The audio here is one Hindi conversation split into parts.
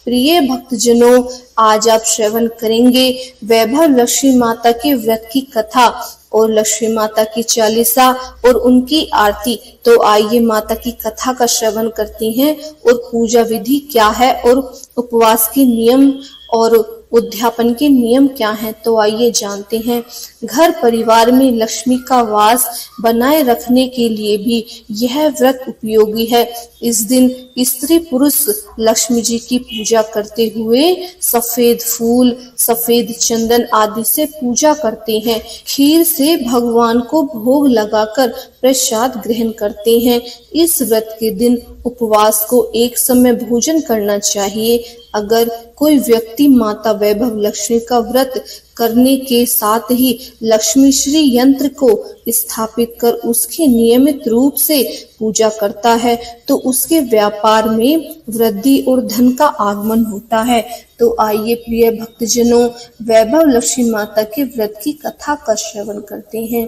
प्रिय भक्तजनों, आज आप श्रवण करेंगे वैभव लक्ष्मी माता के व्रत की कथा और लक्ष्मी माता की चालीसा और उनकी आरती। तो आइए माता की कथा का श्रवण करते हैं और पूजा विधि क्या है और उपवास के नियम और उद्यापन के नियम क्या हैं, तो आइए जानते हैं। घर परिवार में लक्ष्मी का वास बनाए रखने के लिए भी यह व्रत उपयोगी है। इस दिन स्त्री पुरुष लक्ष्मी जी की पूजा करते हुए सफेद फूल, सफेद चंदन आदि से पूजा करते हैं। खीर से भगवान को भोग लगाकर प्रसाद ग्रहण करते हैं। इस व्रत के दिन उपवास को एक समय भोजन करना चाहिए। अगर कोई व्यक्ति माता वैभव लक्ष्मी का व्रत करने के साथ ही लक्ष्मी श्री यंत्र को स्थापित कर उसकी नियमित रूप से पूजा करता है तो उसके व्यापार में वृद्धि और धन का आगमन होता है। तो आइए प्रिय भक्तजनों, वैभव लक्ष्मी माता के व्रत की कथा का श्रवण करते हैं।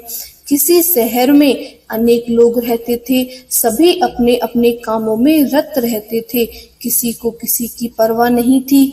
किसी शहर में अनेक लोग रहते थे। सभी अपने अपने कामों में रत रहते थे। किसी को किसी की परवाह नहीं थी।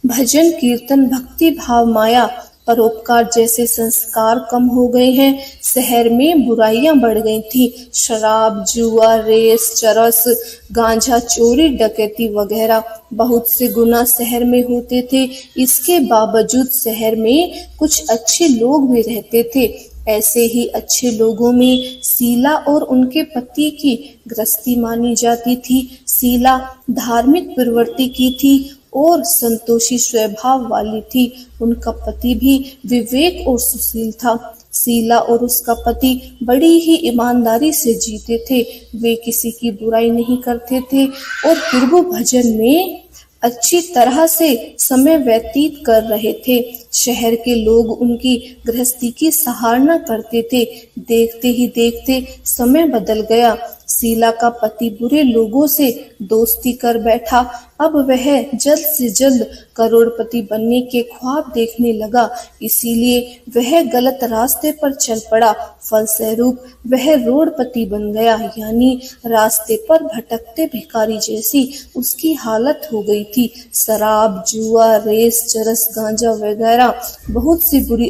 भजन कीर्तन भक्ति भाव माया परोपकार जैसे संस्कार कम हो गए हैं। शहर में बुराइयां बढ़ गई थी। शराब, जुआ, रेस, चरस, गांजा, चोरी, डकैती वगैरह बहुत से गुनाह शहर में होते थे। इसके बावजूद शहर में कुछ अच्छे लोग भी रहते थे। ऐसे ही अच्छे लोगों में शीला और उनके पति की गृहस्थी मानी जाती थी। शीला धार्मिक प्रवृत्ति की थी और संतोषी स्वभाव वाली थी। उनका पति भी विवेक और सुशील था। शीला और उसका पति बड़ी ही ईमानदारी से जीते थे। वे किसी की बुराई नहीं करते थे और प्रभु भजन में अच्छी तरह से समय व्यतीत कर रहे थे। शहर के लोग उनकी गृहस्थी की सराहना करते थे। देखते ही देखते समय बदल गया। शीला का पति बुरे लोगों से दोस्ती कर बैठा। अब वह जल्द से जल्द करोड़पति बनने के ख्वाब देखने लगा, इसीलिए वह गलत रास्ते पर चल पड़ा। फलस्वरूप वह रोडपति बन गया, यानी रास्ते पर भटकते भिखारी जैसी उसकी हालत हो गई थी। शराब, जुआ, रेस, चरस, गांजा वगैरह बहुत सी बुरी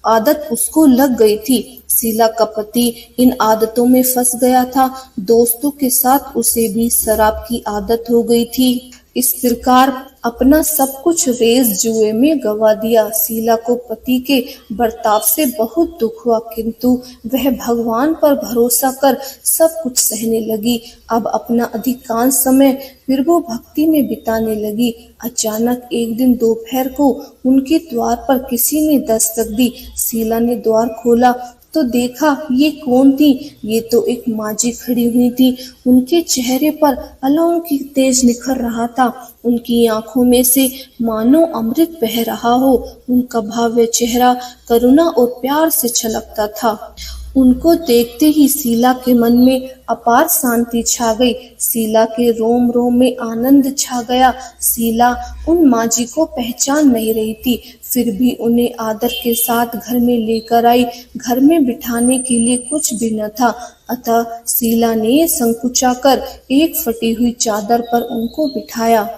आदत उसको लग गई थी। शीला का पति इन आदतों में फंस गया था। दोस्तों के साथ उसे भी शराब की आदत हो गई थी। इस प्रकार अपना सब कुछ रेस जुए में गवा दिया। शीला को पति के बर्ताव से बहुत दुख हुआ, किंतु वह भगवान पर भरोसा कर सब कुछ सहने लगी। अब अपना अधिकांश समय प्रभु भक्ति में बिताने लगी। अचानक एक दिन दोपहर को उनके द्वार पर किसी ने दस्तक दी। शीला ने द्वार खोला तो देखा ये कौन थी। ये तो एक माजी खड़ी हुई थी। उनके चेहरे पर अलौकिक तेज निखर रहा था। उनकी आंखों में से मानो अमृत बह रहा हो। उनका भव्य चेहरा करुणा और प्यार से छलकता था। उनको देखते ही शीला के मन में अपार शांति छा गई। शीला के रोम रोम में आनंद छा गया। शीला उन माजी को पहचान नहीं रही थी, फिर भी उन्हें आदर के साथ घर में लेकर आई। घर में बिठाने के लिए कुछ भी न था, अतः शीला ने संकुचाकर एक फटी हुई चादर पर उनको बिठाया।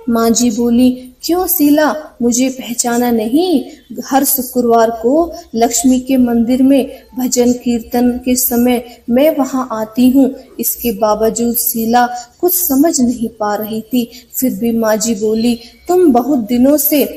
माजी बोली, क्यों शीला, मुझे पहचाना नहीं? हर शुक्रवार को लक्ष्मी के मंदिर में भजन कीर्तन के समय मैं वहां आती हूँ। इसके बावजूद शीला कुछ समझ नहीं पा रही थी। फिर भी माजी बोली, तुम बहुत दिनों से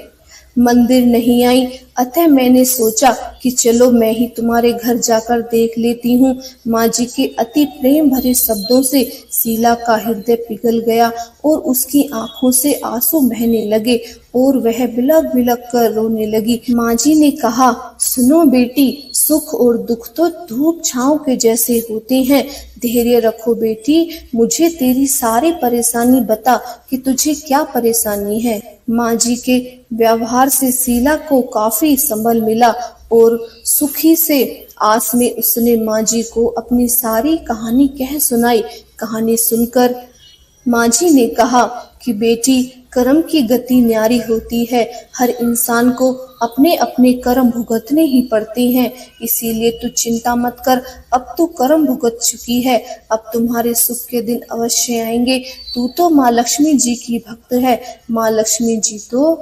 मंदिर नहीं आई, अतः मैंने सोचा कि चलो मैं ही तुम्हारे घर जाकर देख लेती हूँ। माँ जी के अति प्रेम भरे शब्दों से शीला का हृदय पिघल गया और उसकी आंखों से आंसू बहने लगे और वह बिलख बिलख कर रोने लगी। माँ जी ने कहा, सुनो बेटी, सुख और दुख तो धूप छांव के जैसे होते हैं। धैर्य रखो बेटी, मुझे तेरी सारी परेशानी बता कि तुझे क्या परेशानी है। माँ जी के व्यवहार से शीला को काफी संबल मिला और सुखी से आस में उसने माँ जी को अपनी सारी कहानी कह सुनाई। कहानी सुनकर माँ जी ने कहा कि बेटी, कर्म की गति न्यारी होती है। हर इंसान को अपने अपने कर्म भुगतने ही पड़ते हैं, इसीलिए तू चिंता मत कर। अब तू कर्म भुगत चुकी है, अब तुम्हारे सुख के दिन अवश्य आएंगे। तू तो माँ लक्ष्मी जी की भक्त है। माँ लक्ष्मी जी तो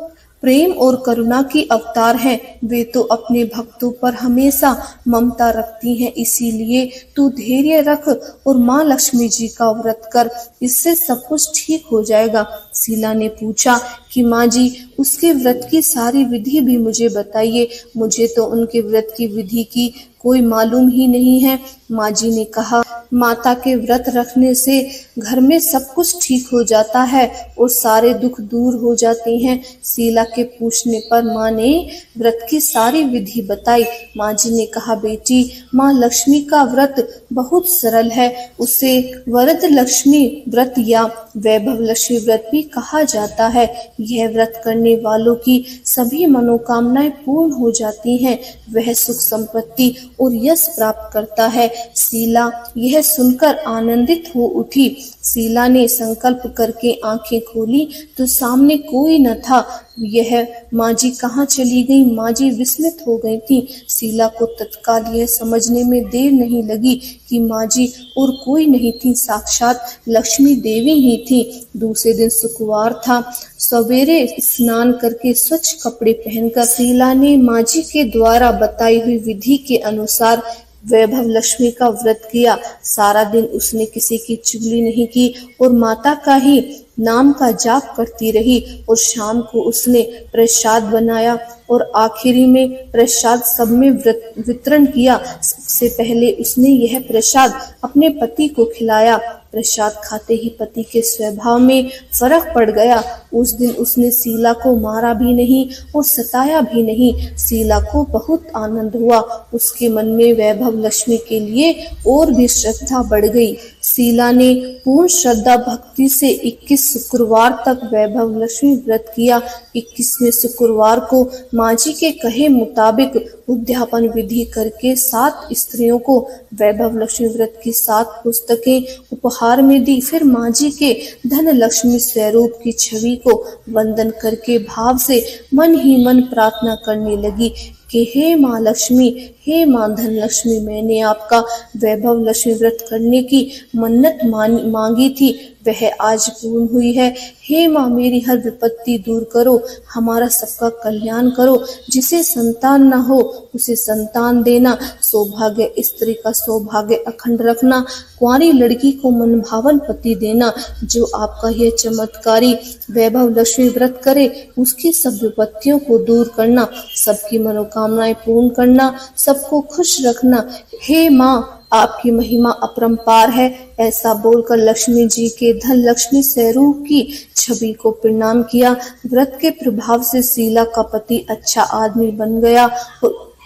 प्रेम और करुणा की अवतार हैं। वे तो अपने भक्तों पर हमेशा ममता रखती हैं, इसीलिए तू धैर्य रख और माँ लक्ष्मी जी का व्रत कर, इससे सब कुछ ठीक हो जाएगा। शीला ने पूछा कि माँ जी, उसके व्रत की सारी विधि भी मुझे बताइए, मुझे तो उनके व्रत की विधि की कोई मालूम ही नहीं है। माँ जी ने कहा, माता के व्रत रखने से घर में सब कुछ ठीक हो जाता है और सारे दुख दूर हो जाते हैं। शीला के पूछने पर माँ ने व्रत की सारी विधि बताई। माँ जी ने कहा, बेटी, माँ लक्ष्मी का व्रत बहुत सरल है, उसे वरद लक्ष्मी व्रत या वैभव लक्ष्मी व्रत भी कहा जाता है। यह व्रत करने वालों की सभी मनोकामनाएं पूर्ण हो जाती हैं, वह सुख संपत्ति और यश प्राप्त करता है। शीला यह सुनकर आनंदित हो उठी। शीला ने संकल्प करके आंखें खोली तो सामने कोई न था। यह माँ जी कहाँ चली गई? माँ जी विस्मित हो गई थी। शीला को तत्काल यह समझने में देर नहीं लगी कि माँ जी और कोई नहीं थी, साक्षात लक्ष्मी देवी ही थी। दूसरे दिन शुक्रवार था। सवेरे स्नान करके स्वच्छ कपड़े पहनकर शीला ने माँ जी के द्वारा बताई हुई विधि के अनुसार वैभव लक्ष्मी का व्रत किया। सारा दिन उसने किसी की चुगली नहीं की और माता का ही नाम का जाप करती रही और शाम को उसने प्रसाद बनाया और आखिरी में प्रसाद सब में वितरण किया। सबसे पहले उसने यह प्रसाद अपने पति को खिलाया। प्रसाद खाते ही पति के स्वभाव में फर्क पड़ गया। उस दिन उसने शीला को मारा भी नहीं और सताया भी नहीं। शीला को बहुत आनंद हुआ। उसके मन में वैभव लक्ष्मी के लिए और भी श्रद्धा बढ़ गई। शीला ने पूर्ण श्रद्धा भक्ति से 21 शुक्रवार तक वैभव लक्ष्मी व्रत किया। 21वें शुक्रवार को माँ जी के कहे मुताबिक उद्यापन विधि करके 7 स्त्रियों को वैभव लक्ष्मी व्रत की 7 पुस्तकें उपहार में दी। फिर माँ जी के धन लक्ष्मी स्वरूप की छवि को वंदन करके भाव से मन ही मन प्रार्थना करने लगी कि हे माँ लक्ष्मी, हे माँ धन लक्ष्मी, मैंने आपका वैभव लक्ष्मी व्रत करने की मन्नत मांगी थी, वह आज पूर्ण हुई है। हे माँ, मेरी हर विपत्ति दूर करो, हमारा सबका कल्याण करो। जिसे संतान न हो उसे संतान देना, सौभाग्य स्त्री का सौभाग्य अखंड रखना, कुंवारी लड़की को मनभावन पति देना। जो आपका यह चमत्कारी वैभव लक्ष्मी व्रत करे उसकी सब विपत्तियों को दूर करना, सबकी मनोकामनाएं पूर्ण करना, सबको खुश रखना। हे माँ, आपकी महिमा अपरंपार है। ऐसा बोलकर लक्ष्मी जी के धन लक्ष्मी स्वरूप की छवि को प्रणाम किया। व्रत के प्रभाव से शीला का पति अच्छा आदमी बन गया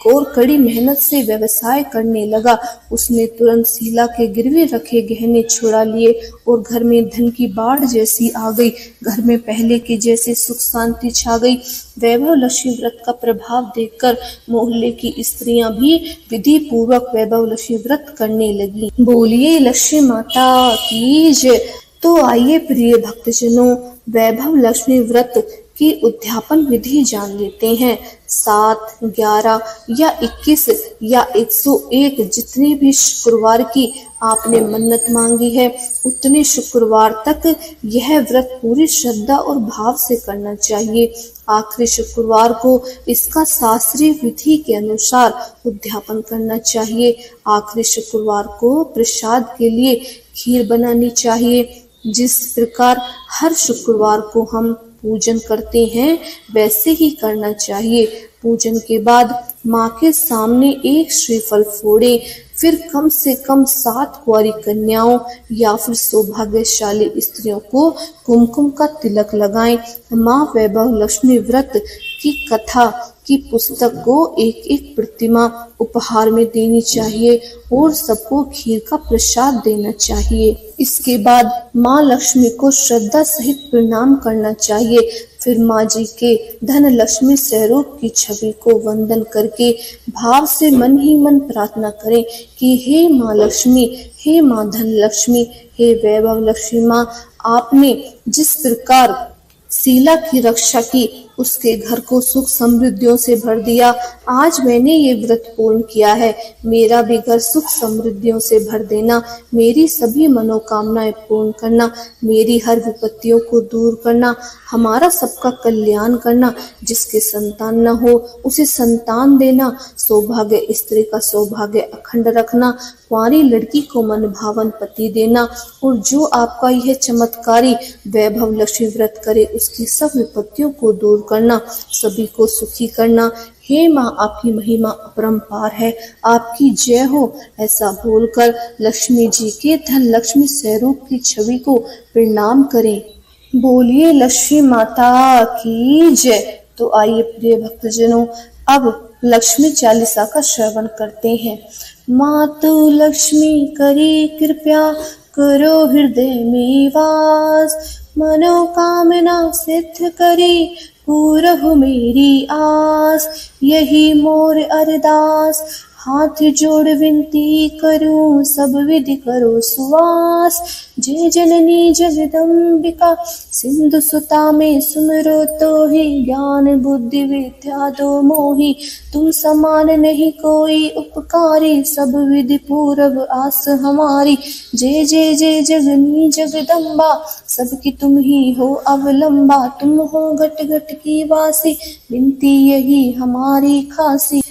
और कड़ी मेहनत से व्यवसाय करने लगा। उसने तुरंत शीला के गिरवी रखे गहने छुड़ा लिए और घर में धन की बाढ़ जैसी आ गई। घर में पहले की जैसे सुख शांति छा गई। वैभव लक्ष्मी व्रत का प्रभाव देखकर मोहल्ले की स्त्रियां भी विधि पूर्वक वैभव लक्ष्मी व्रत करने लगी। बोलिए लक्ष्मी माता की जय। तो आइए प्रिय भक्तजनों, वैभव लक्ष्मी व्रत की उद्यापन विधि जान लेते हैं। 7, 11 या 21 या 101 जितने भी शुक्रवार की आपने मन्नत मांगी है, उतने शुक्रवार तक यह व्रत पूरी श्रद्धा और भाव से करना चाहिए। आखिरी शुक्रवार को इसका शास्त्रीय विधि के अनुसार उद्यापन करना चाहिए। आखिरी शुक्रवार को प्रसाद के लिए खीर बनानी चाहिए। जिस प्रकार हर शुक्रवार को हम पूजन करते हैं वैसे ही करना चाहिए। पूजन के बाद माँ के सामने एक श्रीफल फोड़े, फिर कम से कम 7 कुंवारी कन्याओं या फिर सौभाग्यशाली स्त्रियों को कुमकुम का तिलक लगाएं। माँ वैभव लक्ष्मी व्रत की कथा की पुस्तक को एक एक प्रतिमा उपहार में देनी चाहिए और सबको खीर का प्रसाद देना चाहिए। इसके बाद माँ लक्ष्मी को श्रद्धा सहित प्रणाम करना चाहिए। फिर माँ जी के धन लक्ष्मी स्वरूप की छवि को वंदन करके भाव से मन ही मन प्रार्थना करें कि हे माँ लक्ष्मी, हे माँ धन लक्ष्मी, हे वैभव लक्ष्मी माँ, आपने जिस प्रकार शीला की रक्षा की, उसके घर को सुख समृद्धियों से भर दिया। आज मैंने ये व्रत पूर्ण किया है, मेरा भी घर सुख समृद्धियों से भर देना, मेरी सभी मनोकामनाएं पूर्ण करना, मेरी हर विपत्तियों को दूर करना, हमारा सबका कल्याण करना। जिसके संतान न हो उसे संतान देना, सौभाग्य स्त्री का सौभाग्य अखंड रखना, कुंवारी लड़की को मन भावन पति देना। और जो आपका यह चमत्कारी वैभव लक्ष्मी व्रत करे, उसकी सब विपत्तियों को दूर करना, सभी को सुखी करना। हे माँ, आपकी महिमा अपरंपार है, आपकी जय हो। ऐसा बोलकर लक्ष्मी जी के धन लक्ष्मी स्वरूप की छवि को प्रणाम करें। बोलिए लक्ष्मी माता की जय। तो आइए प्रिय भक्तजनों, अब लक्ष्मी चालीसा का श्रवण करते हैं। मातु लक्ष्मी करी कृपया, करो हृदय में वास, मनोकामना सिद्ध करी, पूरहु मेरी आस। यही मोर अरदास, हाथ जोड़ विनती करूं, सब विधि करो सुवास। जय जननी जगदम्बिका, सिंधु सुता में सुमरो तो ही, ज्ञान बुद्धि विद्या दो मोही। तुम समान नहीं कोई उपकारी, सब विधि पूरब आस हमारी। जय जय जय जगनी जगदम्बा, सबकी तुम ही हो अवलंबा। तुम हो घट घट की वासी, विनती यही हमारी खासी।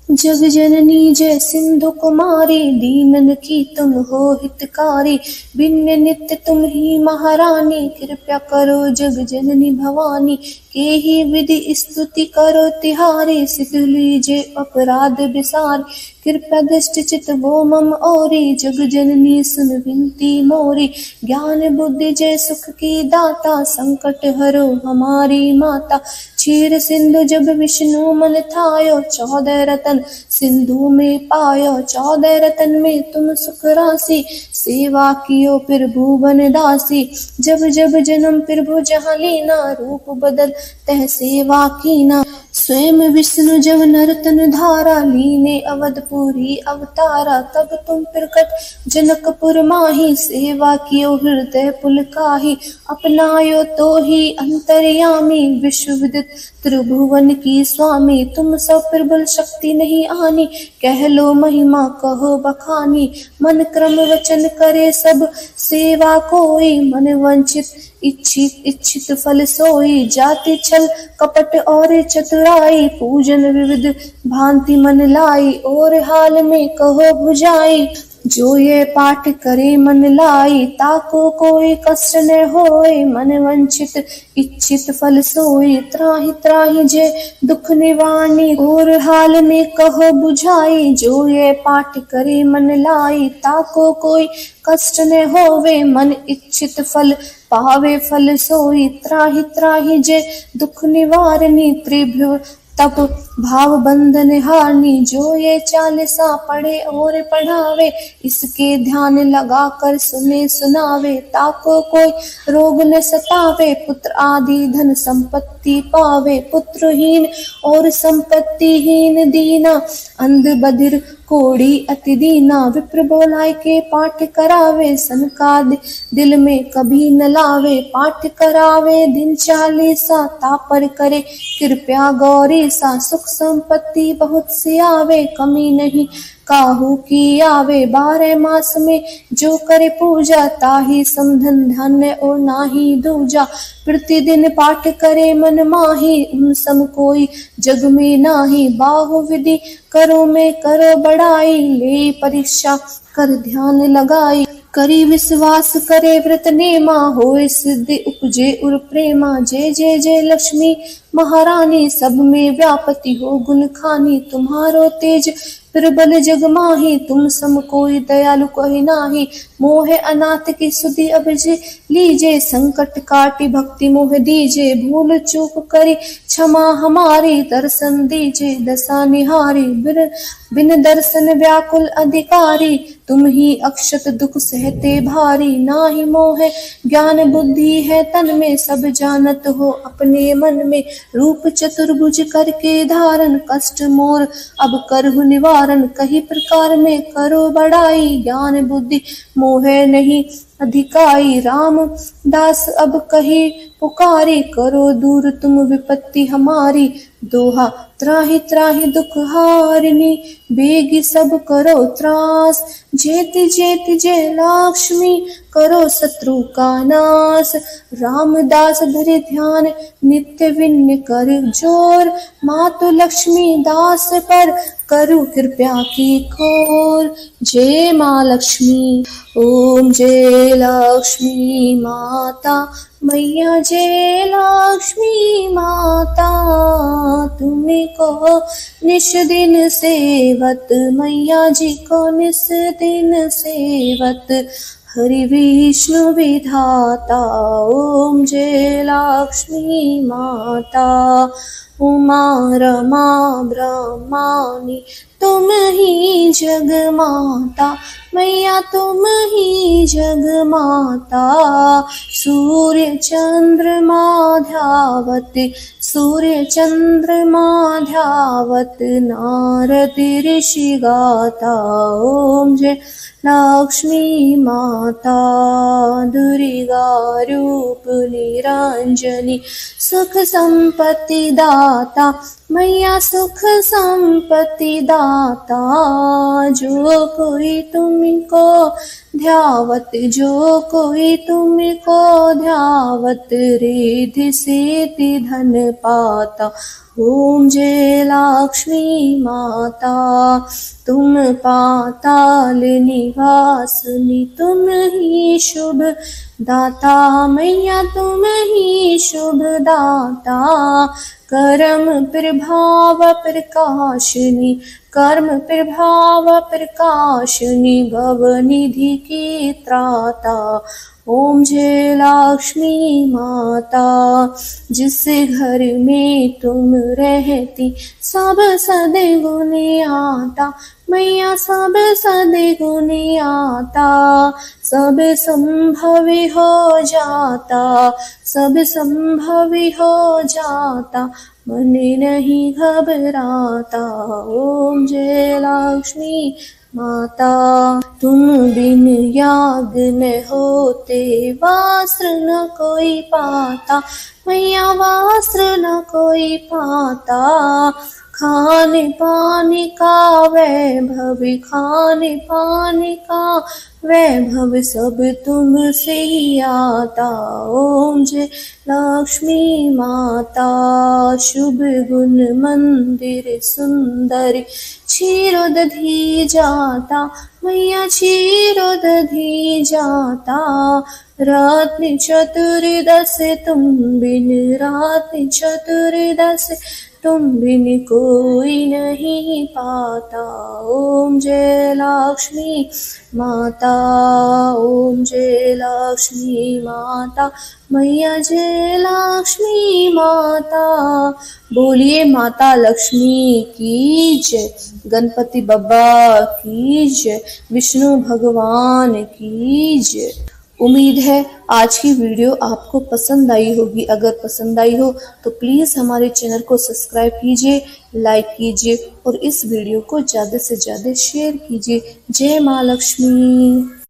जग जननी जय सिंधु कुमारी, दीनन की तुम हो हितकारी। भिन्न नित्य तुम ही महारानी, कृपया करो जग जननी भवानी। के ही विधि स्तुति करो तिहारी, सिख लीजे अपराध विसार। कृपया दृष्ट चित वो मम औरी, जग जननी सुन विनती मोरी। ज्ञान बुद्धि जय सुख की दाता, संकट हरो हमारी माता। क्षीर सिंधु जब विष्णु मन थायो, 14 रतन सिंधु में पायो। 14 रतन में तुम सुख राशि, सेवा कियो फिर भुवन दासी। जब जब जन्म प्रभु जहाँ लीना, रूप बदल तह सेवा कीना। स्वयं विष्णु जब नर्तन धारा, लीने अवधपुरी अवतारा। तब तुम प्रकट जनकपुर माही, सेवा कियो हृदय पुलकाही। अपनायो तो ही अंतर्यामी, विश्व विदित त्रिभुवन की स्वामी। तुम सब प्रबल शक्ति नहीं आनी, कह लो महिमा कहो बखानी। मन क्रम वचन करे सब सेवा कोई, मन वंचित इच्छित फल सोई। जाति छल कपट और चतुराई, पूजन विविध भांति मन लाई। और हाल में कहो बुझाई, जो ये पाठ करे मन लाई। ताको कोई कष्ट न होए, मन वंचित इच्छित फल सोई। त्राहि त्राहि जय दुख निवारणी, और हाल में कहो बुझाई। जो ये पाठ करे मन लाई, ताको कोई कष्ट न होवे, मन इच्छित फल पावे फल सोई। त्राहि त्राहि जय दुख निवारणी, त्रिभुव तप भाव बंधन हारनी। जो ये चालीसा पढ़े और पढ़ावे, इसके ध्यान लगा कर सुने सुनावे। ताको कोई रोग न सतावे, पुत्र आदि धन संपत्ति पावे। पुत्रहीन और संपत्तिहीन दीना, अंध बधिर कोड़ी अति दीना। विप्र बोलाय के पाठ करावे, सनका दिल में कभी न लावे। पाठ करावे दिन चालीसा, तापर करे कृपया गौरी सा। सुख संपत्ति बहुत सी आवे, कमी नहीं काहू की आवे। 12 मास में जो करे पूजा, ताही समधन धन्य और नाही दूजा। प्रतिदिन पाठ करे मन माही, उन सम कोई जग में नाही। बाहु विधि करो में करो बड़ाई, ले परीक्षा कर ध्यान लगाई। करी विश्वास करे व्रत नेमा, होए सिद्धि उपजे उर प्रेमा। जय जय जय लक्ष्मी महारानी, सब में व्यापति हो गुण खानी। तुम्हारो तेज प्रबल जग माही, तुम सम कोई दयालु कोई नाही। मोह अनाथ की सुधि अब लीजे, संकट काटी भक्ति मोह दीजे। भूल चूक करी क्षमा हमारी, दर्शन दीजे दशा निहारी। बिन दर्शन व्याकुल अधिकारी, तुम ही अक्षत दुख सहते भारी। नाही मोह ज्ञान बुद्धि है तन में, सब जानत हो अपने मन में। रूप चतुर्भुज करके धारण, कष्ट मोर अब करहु निवारण। कही प्रकार में करो बड़ाई, ज्ञान बुद्धि मोह नहीं अधिकाई राम दास अब कहे पुकारे, करो दूर तुम विपत्ति हमारी। दोहा त्राहि त्राहि दुख हारिनी, बेगी सब करो त्रास। जेति जेति जय लक्ष्मी, करो शत्रु का नाश। रामदास धरे ध्यान, नित्य विन्न कर जोर। मातु लक्ष्मी दास पर, करु कृपया की खोर। जय माँ लक्ष्मी। ओम जय लक्ष्मी माता, मैया जय लक्ष्मी माता। तुम्हें को निश दिन सेवत, मैया जी को निस दिन सेवत। हरि विष्णु विधाता, ओम जय लक्ष्मी माता। उमा रमा ब्रह्मानी, तुम ही जग माता, मैया तुम ही जग माता। सूर्य चंद्रमा ध्यावत, सूर्य चंद्रमा ध्यावत। नारद ऋषि गाता, ओम जय लक्ष्मी माता। दुर्गा रूप निरंजनी, सुख संपत्ति दाता, मैया सुख संपत्ति दाता। जो कोई तुमको ध्यावत, जो कोई तुमको ध्यावत। रिद्धि सिद्धि धन पाता, ओम जय लक्ष्मी माता। तुम पाताल निवासिनी, तुम ही शुभ दाता, मैया तुम ही शुभ दाता। कर्म प्रभाव प्रकाशिनी, कर्म प्रभाव प्रकाशिनी। भवनिधि की त्राता, ओम जय लक्ष्मी माता। जिस घर में तुम रहती, सब सद्गुण आता, मैया सब सद्गुण आता। सब संभव हो जाता, सब संभव हो जाता। मन नहीं घबराता, ओम जय लक्ष्मी माता। तुम बिन याग न होते, वस्त्र न कोई पाता, मैया वस्त्र न कोई पाता। खाने पाने का वैभव, खाने पाने का वैभव। सब तुमसे ही आता, ओम जय लक्ष्मी माता। शुभ गुण मंदिर सुंदर, क्षीरोदधि जाता, मैया क्षीरोदधि जाता। रत्न चतुर्दश तुम बिन, रत्न चतुर्दश तुम बिन कोई नहीं पाता। ओम जय लक्ष्मी माता, ओम जय लक्ष्मी माता, मैया जय लक्ष्मी माता। बोलिए माता लक्ष्मी की जय, गणपति बप्पा की जय, विष्णु भगवान की जय। उम्मीद है आज की वीडियो आपको पसंद आई होगी। अगर पसंद आई हो तो प्लीज़ हमारे चैनल को सब्सक्राइब कीजिए, लाइक कीजिए और इस वीडियो को ज़्यादा से ज़्यादा शेयर कीजिए। जय माँ लक्ष्मी।